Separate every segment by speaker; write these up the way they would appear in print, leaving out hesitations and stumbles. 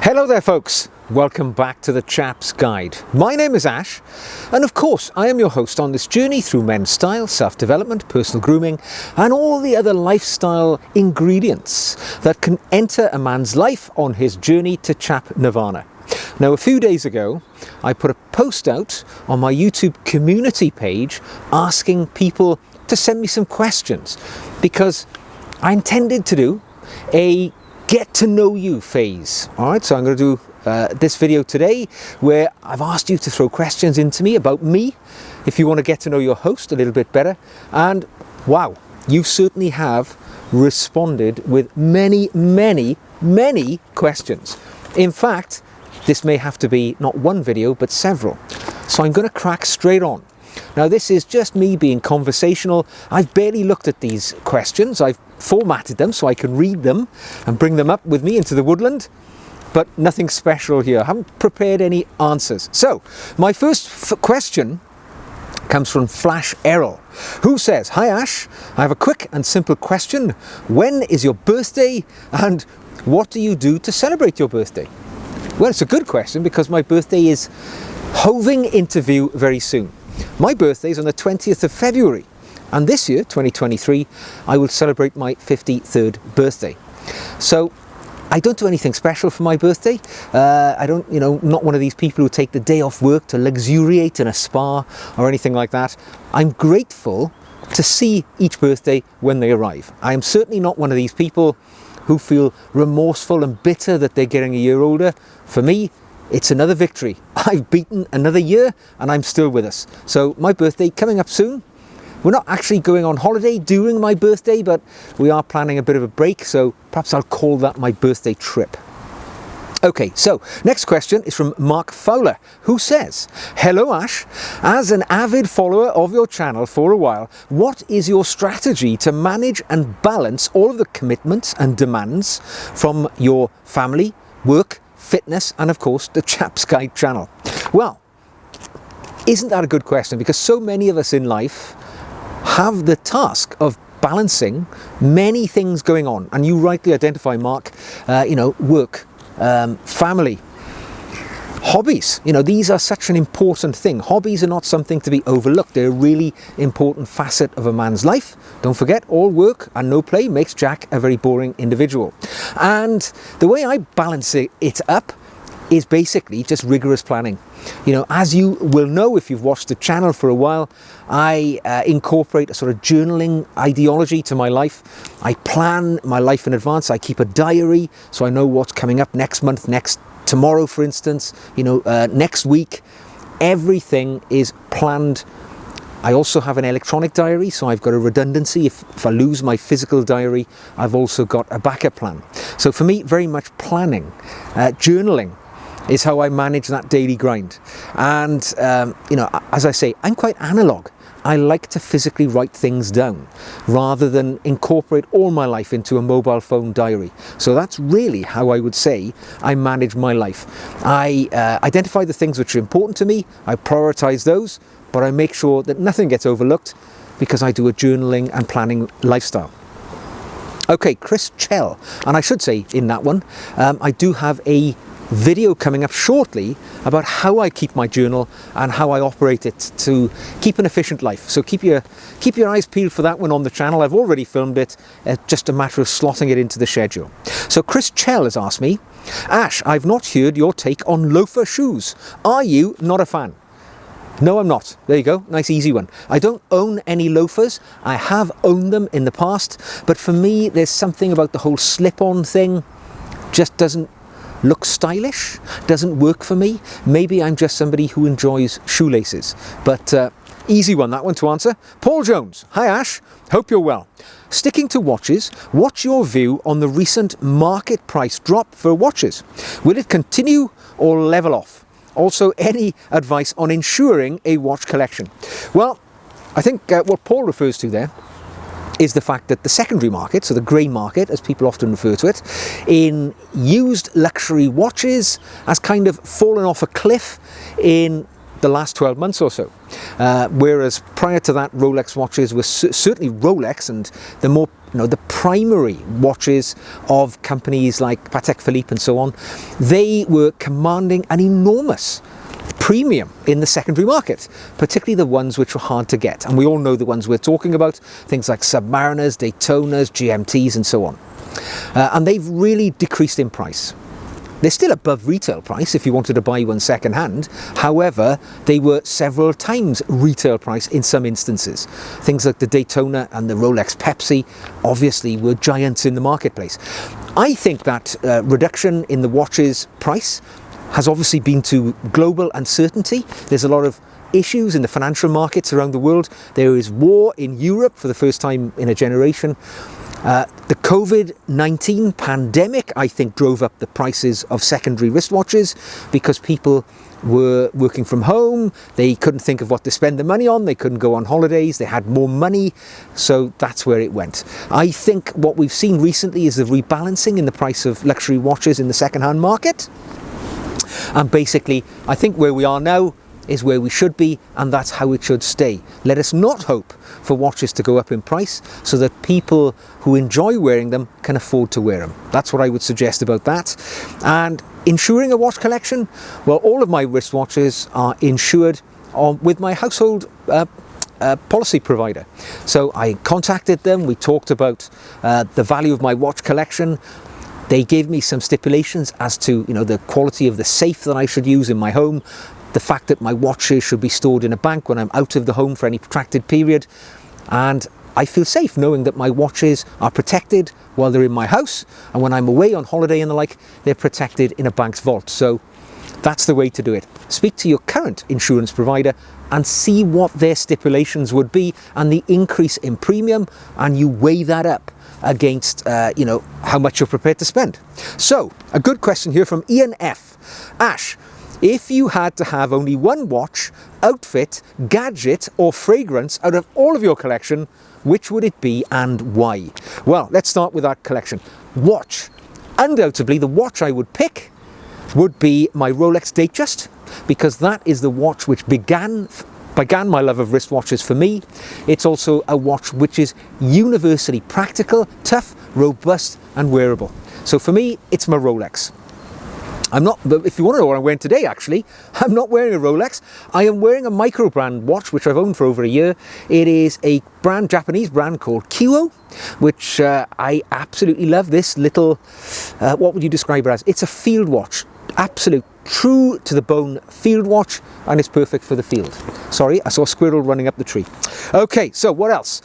Speaker 1: Hello there folks, welcome back to the Chap's Guide. My name is Ash and of course I am your host on this journey through men's style, self-development, personal grooming and all the other lifestyle ingredients that can enter a man's life on his journey to Chap Nirvana. Now a few days ago I put a post out on my YouTube community page asking people to send me some questions because I intended to do a get to know you phase. Alright, so I'm going to do this video today where I've asked you to throw questions into me about me if you want to get to know your host a little bit better, and wow, you certainly have responded with many questions. In fact, this may have to be not one video but several, so I'm going to crack straight on. Now this is just me being conversational. I've barely looked at these questions. I've formatted them so I can read them and bring them up with me into the woodland, but nothing special here. I haven't prepared any answers. So my first question comes from Flash Errol, who says, "Hi Ash, I have a quick and simple question. When is your birthday and what do you do to celebrate your birthday?" Well, it's a good question because my birthday is hoving into view very soon. My birthday is on the 20th of February, and this year, 2023, I will celebrate my 53rd birthday. So I don't do anything special for my birthday. I don't, not one of these people who take the day off work to luxuriate in a spa or anything like that. I'm grateful to see each birthday when they arrive. I am certainly not one of these people who feel remorseful and bitter that they're getting a year older. For me, it's another victory. I've beaten another year and I'm still with us. So my birthday coming up soon. We're not actually going on holiday during my birthday, but we are planning a bit of a break, so perhaps I'll call that my birthday trip. Okay, so next question is from Mark Fowler, who says, "Hello Ash, as an avid follower of your channel for a while, what is your strategy to manage and balance all of the commitments and demands from your family, work, fitness, and of course the Chap's Guide channel?" Well, isn't that a good question? Because so many of us in life have the task of balancing many things going on, and you rightly identify, Mark, work, family, hobbies. These are such an important thing. Hobbies are not something to be overlooked. They're a really important facet of a man's life. Don't forget, all work and no play makes Jack a very boring individual. And the way I balance it up is basically just rigorous planning. As you will know if you've watched the channel for a while, I incorporate a sort of journaling ideology to my life. I plan my life in advance. I keep a diary so I know what's coming up next month, tomorrow, for instance, next week. Everything is planned. I also have an electronic diary, so I've got a redundancy. If I lose my physical diary, I've also got a backup plan. So for me, very much planning, journaling is how I manage that daily grind. And, as I say, I'm quite analog. I like to physically write things down rather than incorporate all my life into a mobile phone diary. So that's really how I would say I manage my life. I identify the things which are important to me, I prioritize those, but I make sure that nothing gets overlooked because I do a journaling and planning lifestyle. Okay, Chris Chell, and I should say in that one, I do have a video coming up shortly about how I keep my journal and how I operate it to keep an efficient life. So keep your eyes peeled for that one on the channel. I've already filmed it, just a matter of slotting it into the schedule. So Chris Chell has asked me, "Ash, I've not heard your take on loafer shoes. Are you not a fan?" No, I'm not. There you go. Nice easy one. I don't own any loafers. I have owned them in the past, but for me there's something about the whole slip-on thing just doesn't look stylish, doesn't work for me. Maybe I'm just somebody who enjoys shoelaces, but easy one, that one to answer. Paul Jones, "Hi Ash, hope you're well. Sticking to watches, what's your view on the recent market price drop for watches? Will it continue or level off? Also, any advice on ensuring a watch collection?" Well, I think what Paul refers to there is the fact that the secondary market, so the grey market as people often refer to it, in used luxury watches has kind of fallen off a cliff in the last 12 months or so. Whereas prior to that, Rolex watches were certainly Rolex, and the more the primary watches of companies like Patek Philippe and so on, they were commanding an enormous premium in the secondary market, particularly the ones which were hard to get. And we all know the ones we're talking about, things like Submariners, Daytonas, GMTs and so on. And they've really decreased in price. They're still above retail price if you wanted to buy one second hand. However, they were several times retail price in some instances. Things like the Daytona and the Rolex Pepsi obviously were giants in the marketplace. I think that reduction in the watch's price has obviously been to global uncertainty. There's a lot of issues in the financial markets around the world. There is war in Europe for the first time in a generation. The COVID-19 pandemic, I think, drove up the prices of secondary wristwatches because people were working from home. They couldn't think of what to spend the money on. They couldn't go on holidays. They had more money. So that's where it went. I think what we've seen recently is the rebalancing in the price of luxury watches in the second-hand market. And basically, I think where we are now is where we should be, and that's how it should stay. Let us not hope for watches to go up in price so that people who enjoy wearing them can afford to wear them. That's what I would suggest about that. And insuring a watch collection, well, all of my wristwatches are insured with my household policy provider. So I contacted them, we talked about the value of my watch collection. They gave me some stipulations as to, the quality of the safe that I should use in my home, the fact that my watches should be stored in a bank when I'm out of the home for any protracted period. And I feel safe knowing that my watches are protected while they're in my house, and when I'm away on holiday and the like, they're protected in a bank's vault. So that's the way to do it. Speak to your current insurance provider and see what their stipulations would be and the increase in premium, and you weigh that up against how much you're prepared to spend. So a good question here from Ian F. Ash, if you had to have only one watch, outfit, gadget or fragrance out of all of your collection, which would it be and why? Well, let's start with our collection. Watch. Undoubtedly, the watch I would pick would be my Rolex Datejust, because that is the watch which began my love of wristwatches for me. It's also a watch which is universally practical, tough, robust and wearable. So for me, it's my Rolex. But if you want to know what I'm wearing today, actually, I'm not wearing a Rolex. I am wearing a micro brand watch, which I've owned for over a year. It is a Japanese brand called Kiwo, which I absolutely love. This little, what would you describe it as? It's a field watch. Absolute, true to the bone field watch, and it's perfect for the field. Sorry, I saw a squirrel running up the tree. Okay, so what else?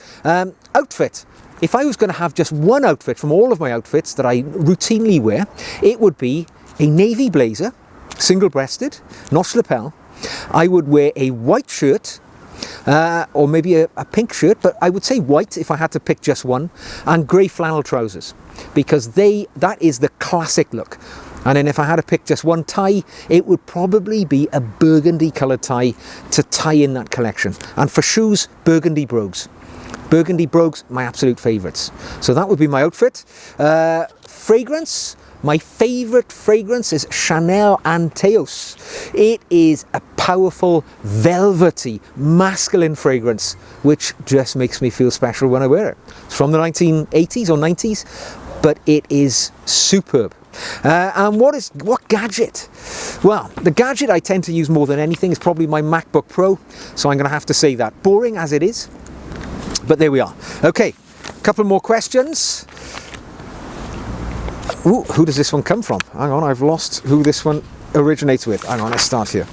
Speaker 1: Outfit. If I was going to have just one outfit from all of my outfits that I routinely wear, it would be a navy blazer, single-breasted, notched lapel. I would wear a white shirt, or maybe a pink shirt, but I would say white if I had to pick just one, and grey flannel trousers, because that is the classic look. And then if I had to pick just one tie, it would probably be a burgundy coloured tie to tie in that collection. And for shoes, burgundy brogues. Burgundy brogues, my absolute favourites. So that would be my outfit. Fragrance. My favourite fragrance is Chanel Anteos. It is a powerful, velvety, masculine fragrance, which just makes me feel special when I wear it. It's from the 1980s or 90s, but it is superb. And what gadget? Well, the gadget I tend to use more than anything is probably my MacBook Pro, so I'm going to have to say that. Boring as it is, but there we are. Okay, a couple more questions. Ooh, who does this one come from? Hang on, I've lost who this one originates with. Hang on, let's start here.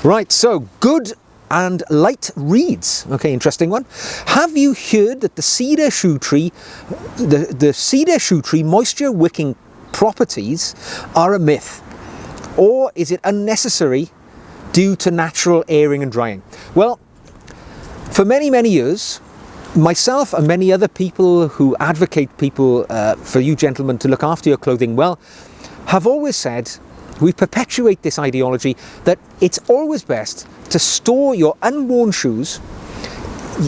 Speaker 1: Right, so good and light reads. Okay, interesting one. Have you heard that the cedar shoe tree moisture wicking properties are a myth, or is it unnecessary due to natural airing and drying? Well, for many years, myself and many other people who advocate for you gentlemen to look after your clothing well have always said, we perpetuate this ideology that it's always best to store your unworn shoes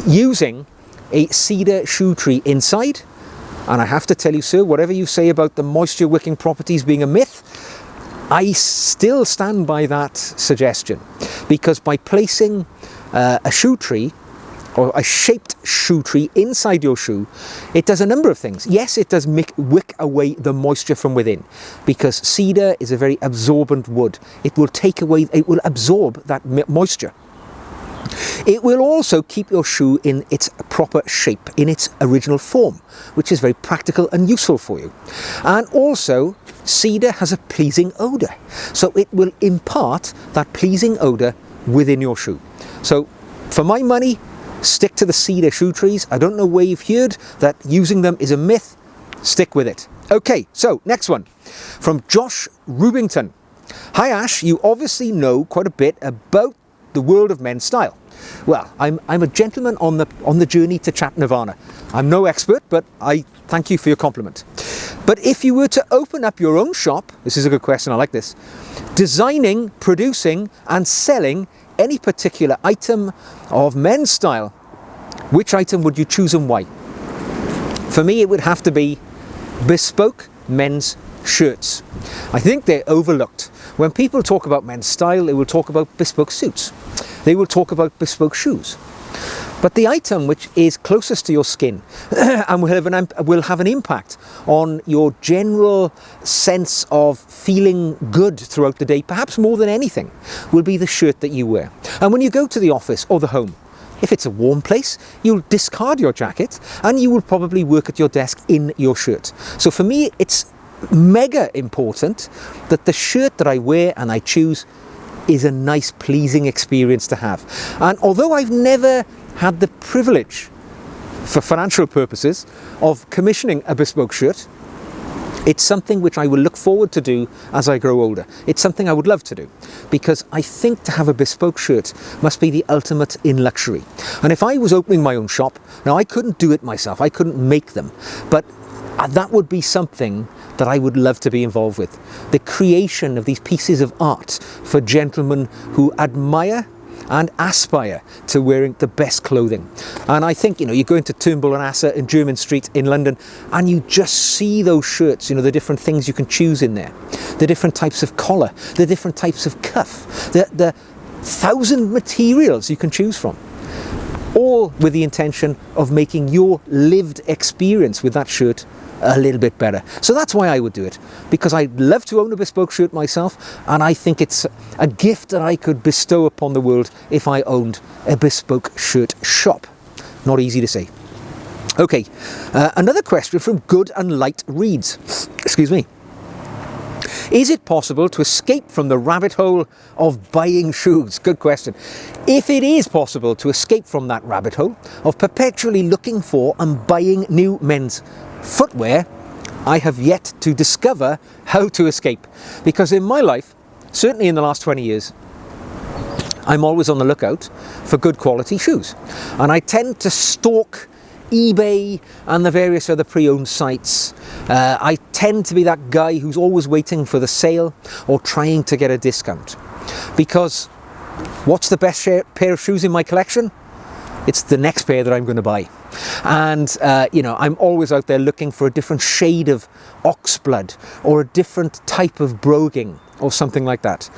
Speaker 1: using a cedar shoe tree inside. And I have to tell you, sir, whatever you say about the moisture wicking properties being a myth, I still stand by that suggestion, because by placing a shoe tree or a shaped shoe tree inside your shoe, it does a number of things. Yes, it does wick away the moisture from within, because cedar is a very absorbent wood. It will absorb that moisture. It will also keep your shoe in its proper shape, in its original form, which is very practical and useful for you. And also, cedar has a pleasing odour, so it will impart that pleasing odour within your shoe. So, for my money, stick to the cedar shoe trees. I don't know where you've heard that using them is a myth. Stick with it. Okay, so next one from Josh Rubington. Hi Ash, you obviously know quite a bit about the world of men's style. Well, I'm a gentleman on the journey to Chap Nirvana. I'm no expert, but I thank you for your compliment. But if you were to open up your own shop, this is a good question, I like this, designing, producing and selling any particular item of men's style, which item would you choose and why? For me, it would have to be bespoke men's shirts. I think they're overlooked. When people talk about men's style, they will talk about bespoke suits. They will talk about bespoke shoes. But the item which is closest to your skin and will have an impact on your general sense of feeling good throughout the day, perhaps more than anything, will be the shirt that you wear. And when you go to the office or the home, if it's a warm place, you'll discard your jacket and you will probably work at your desk in your shirt. So for me, it's mega important that the shirt that I wear and I choose is a nice, pleasing experience to have. And although I've never had the privilege, for financial purposes, of commissioning a bespoke shirt, it's something which I will look forward to do as I grow older. It's something I would love to do, because I think to have a bespoke shirt must be the ultimate in luxury. And if I was opening my own shop, now I couldn't do it myself, I couldn't make them, but that would be something that I would love to be involved with. The creation of these pieces of art for gentlemen who admire and aspire to wearing the best clothing. And I think, you go into Turnbull and Asser in Jermyn Street in London and you just see those shirts, the different things you can choose in there, the different types of collar, the different types of cuff, the 1,000 materials you can choose from, all with the intention of making your lived experience with that shirt a little bit better. So that's why I would do it, because I'd love to own a bespoke shirt myself, and I think it's a gift that I could bestow upon the world if I owned a bespoke shirt shop. Not easy to say. Okay, another question from Good and Light reads, excuse me. Is it possible to escape from the rabbit hole of buying shoes? Good question. If it is possible to escape from that rabbit hole of perpetually looking for and buying new men's footwear, I have yet to discover how to escape. Because in my life, certainly in the last 20 years, I'm always on the lookout for good quality shoes. And I tend to stalk eBay and the various other pre-owned sites. I tend to be that guy who's always waiting for the sale or trying to get a discount. Because what's the best pair of shoes in my collection? It's the next pair that I'm going to buy. And, I'm always out there looking for a different shade of oxblood or a different type of broguing or something like that.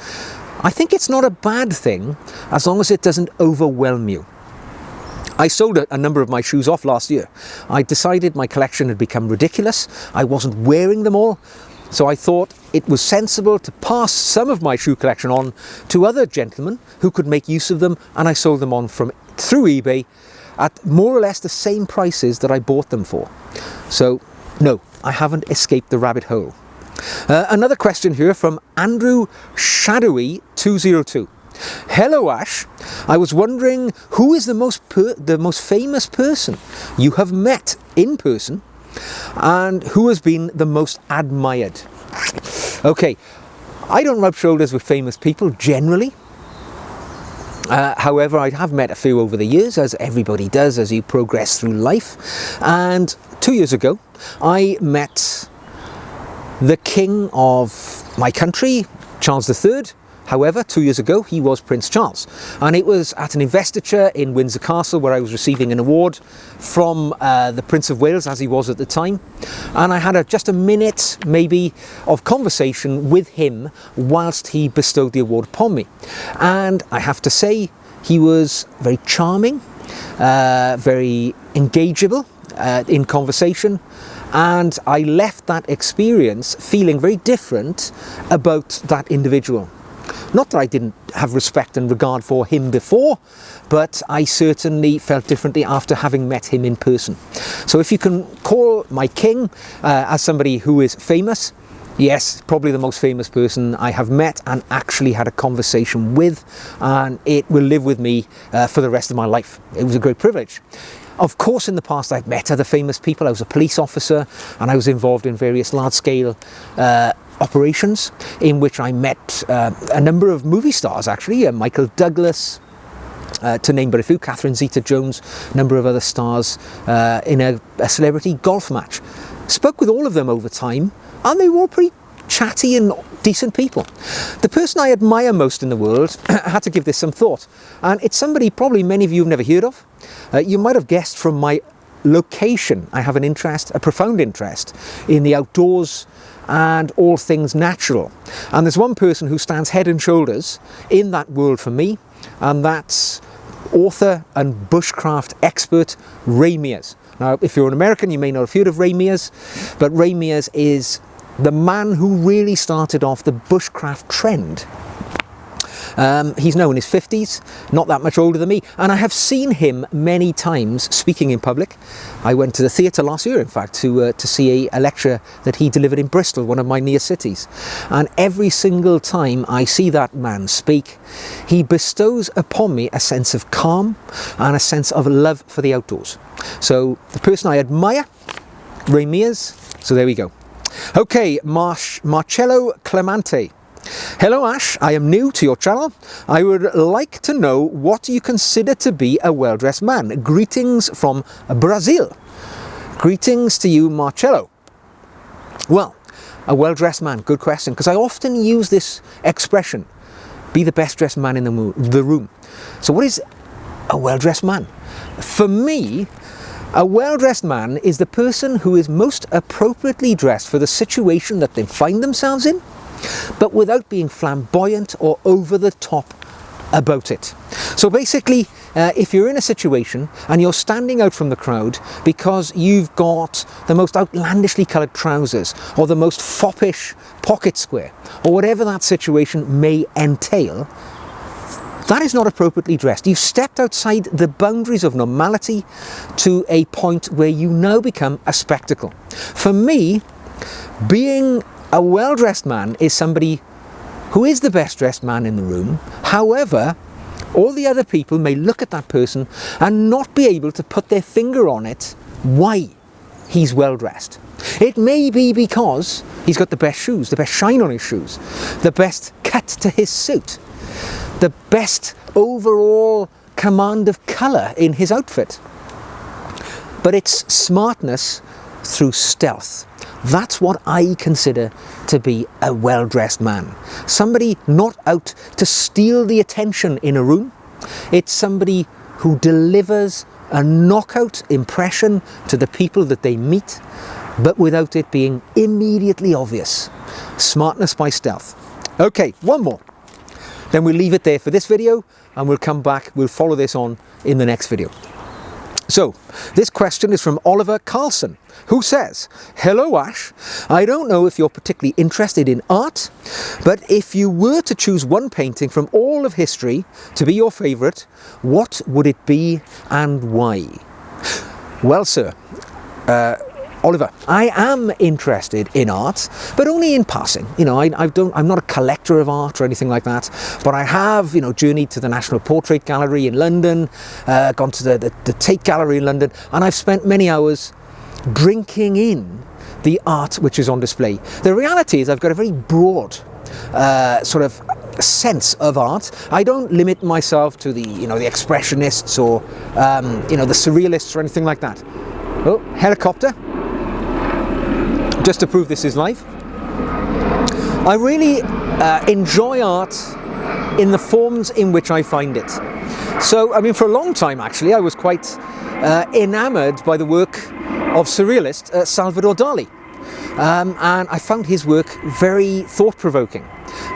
Speaker 1: I think it's not a bad thing as long as it doesn't overwhelm you. I sold a number of my shoes off last year. I decided my collection had become ridiculous. I wasn't wearing them all. So I thought it was sensible to pass some of my shoe collection on to other gentlemen who could make use of them, and I sold them on through eBay at more or less the same prices that I bought them for. So no, I haven't escaped the rabbit hole. Another question here from Andrew Shadowy 202. Hello Ash, I was wondering who is the most famous person you have met in person and who has been the most admired? Okay, I don't rub shoulders with famous people generally. However, I have met a few over the years, as everybody does as you progress through life. And 2 years ago, I met the king of my country, Charles III, However, 2 years ago, he was Prince Charles. And it was at an investiture in Windsor Castle where I was receiving an award from the Prince of Wales, as he was at the time. And I had just a minute, maybe, of conversation with him whilst he bestowed the award upon me. And I have to say, he was very charming, very engageable in conversation. And I left that experience feeling very different about that individual. Not that I didn't have respect and regard for him before, but I certainly felt differently after having met him in person. So if you can call my king as somebody who is famous, yes, probably the most famous person I have met and actually had a conversation with, and it will live with me for the rest of my life. It was a great privilege. Of course, in the past, I've met other famous people. I was a police officer and I was involved in various large-scale operations in which I met a number of movie stars, actually, Michael Douglas, to name but a few, Catherine Zeta-Jones, a number of other stars in a celebrity golf match. Spoke with all of them over time, and they were all pretty chatty and decent people. The person I admire most in the world, I had to give this some thought, and it's somebody probably many of you have never heard of. You might have guessed from my location, I have an interest, a profound interest in the outdoors and all things natural. And there's one person who stands head and shoulders in that world for me, and that's author and bushcraft expert Ray Mears. Now, if you're an American, you may not have heard of Ray Mears, but Ray Mears is the man who really started off the bushcraft trend. He's now in his 50s, not that much older than me, and I have seen him many times speaking in public. I went to the theatre last year, in fact, to see a lecture that he delivered in Bristol, one of my near cities. And every single time I see that man speak, he bestows upon me a sense of calm and a sense of love for the outdoors. So the person I admire, Ray Mears, so there we go. Okay, Marcello Clemente. Hello Ash, I am new to your channel. I would like to know what you consider to be a well-dressed man. Greetings from Brazil. Greetings to you, Marcello. Well, a well-dressed man, good question, because I often use this expression, be the best dressed man in the room. So what is a well-dressed man? For me, a well-dressed man is the person who is most appropriately dressed for the situation that they find themselves in, but without being flamboyant or over the top about it. So basically, if you're in a situation and you're standing out from the crowd because you've got the most outlandishly coloured trousers or the most foppish pocket square or whatever that situation may entail, that is not appropriately dressed. You've stepped outside the boundaries of normality to a point where you now become a spectacle. For me, being a well-dressed man is somebody who is the best dressed man in the room. However, all the other people may look at that person and not be able to put their finger on it why he's well dressed. It may be because he's got the best shoes, the best shine on his shoes, the best cut to his suit, the best overall command of colour in his outfit. But it's smartness through stealth. That's what I consider to be a well-dressed man. Somebody not out to steal the attention in a room. It's somebody who delivers a knockout impression to the people that they meet, but without it being immediately obvious. Smartness by stealth. Okay, one more. Then we'll leave it there for this video and we'll come back, we'll follow this on in the next video. So, this question is from Oliver Carlson, who says, hello Ash, I don't know if you're particularly interested in art, but if you were to choose one painting from all of history to be your favourite, what would it be and why? Well, sir, Oliver, I am interested in art, but only in passing. You know, I'm not a collector of art or anything like that, but I have, you know, journeyed to the National Portrait Gallery in London, gone to the Tate Gallery in London, and I've spent many hours drinking in the art which is on display. The reality is I've got a very broad sort of sense of art. I don't limit myself to the expressionists or the surrealists or anything like that. Oh, helicopter. Just to prove this is live. I really enjoy art in the forms in which I find it. So, I mean, for a long time actually, I was quite enamoured by the work of surrealist Salvador Dali. And I found his work very thought-provoking.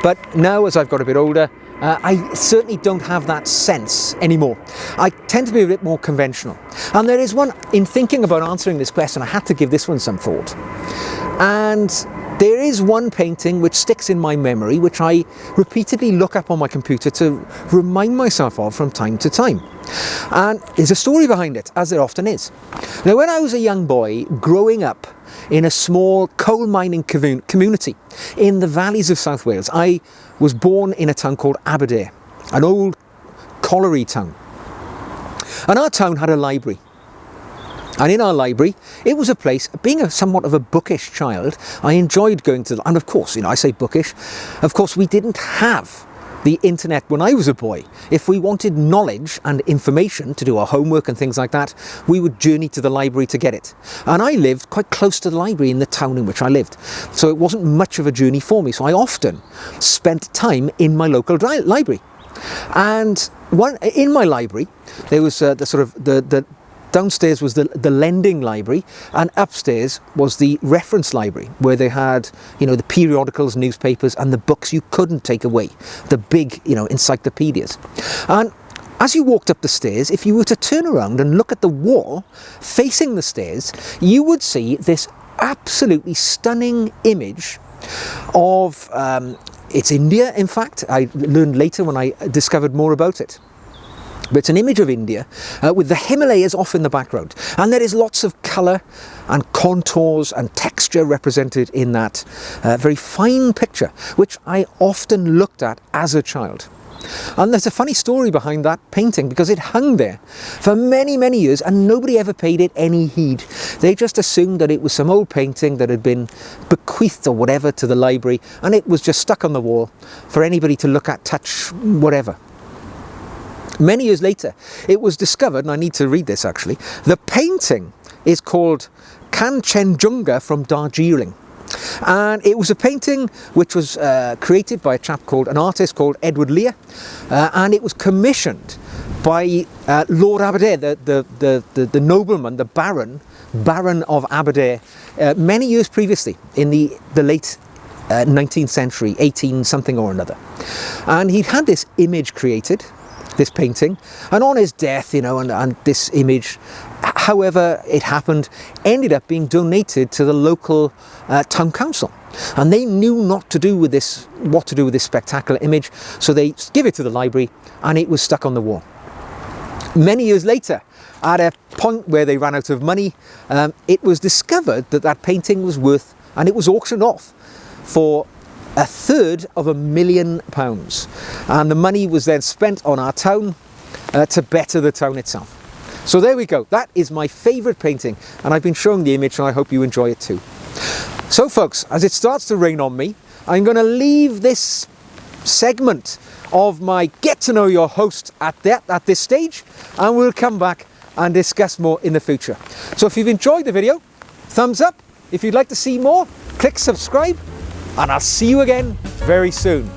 Speaker 1: But now, as I've got a bit older, I certainly don't have that sense anymore. I tend to be a bit more conventional. And there is one, in thinking about answering this question, I had to give this one some thought. And there is one painting which sticks in my memory, which I repeatedly look up on my computer to remind myself of from time to time. And there's a story behind it, as there often is. Now, when I was a young boy growing up in a small coal mining community in the valleys of South Wales, I was born in a town called Aberdare, an old colliery town. And our town had a library. And in our library, it was a place, being somewhat of a bookish child, I enjoyed going to, and of course, I say bookish, of course we didn't have the internet when I was a boy. If we wanted knowledge and information to do our homework and things like that, we would journey to the library to get it. And I lived quite close to the library in the town in which I lived. So it wasn't much of a journey for me. So I often spent time in my local library. And in my library, there was the downstairs was the lending library, and upstairs was the reference library, where they had, the periodicals, newspapers, and the books you couldn't take away, the big, encyclopedias. And as you walked up the stairs, if you were to turn around and look at the wall facing the stairs, you would see this absolutely stunning image of, it's India, in fact. I learned later when I discovered more about it. But it's an image of India with the Himalayas off in the background. And there is lots of colour and contours and texture represented in that very fine picture, which I often looked at as a child. And there's a funny story behind that painting, because it hung there for many, many years and nobody ever paid it any heed. They just assumed that it was some old painting that had been bequeathed or whatever to the library, and it was just stuck on the wall for anybody to look at, touch, whatever. Many years later, it was discovered, and I need to read this actually, the painting is called Kanchenjunga from Darjeeling. And it was a painting which was created by an artist called Edward Lear, and it was commissioned by Lord Aberdare, the nobleman, the Baron of Aberdare, many years previously, in the late 19th century, 18 something or another. And he'd had this image created, this painting, and on his death, and this image, however it happened, ended up being donated to the local town council, and they knew what to do with this spectacular image, so they give it to the library, and it was stuck on the wall. Many years later, at a point where they ran out of money, it was discovered that painting was worth, and it was auctioned off for £250,000, and the money was then spent on our town to better the town itself. So there we go, that is my favourite painting, and I've been showing the image, and I hope you enjoy it too. So folks, as it starts to rain on me, I'm going to leave this segment of my Get to Know Your Host at this stage, and we'll come back and discuss more in the future. So if you've enjoyed the video, thumbs up. If you'd like to see more, click subscribe, and I'll see you again very soon.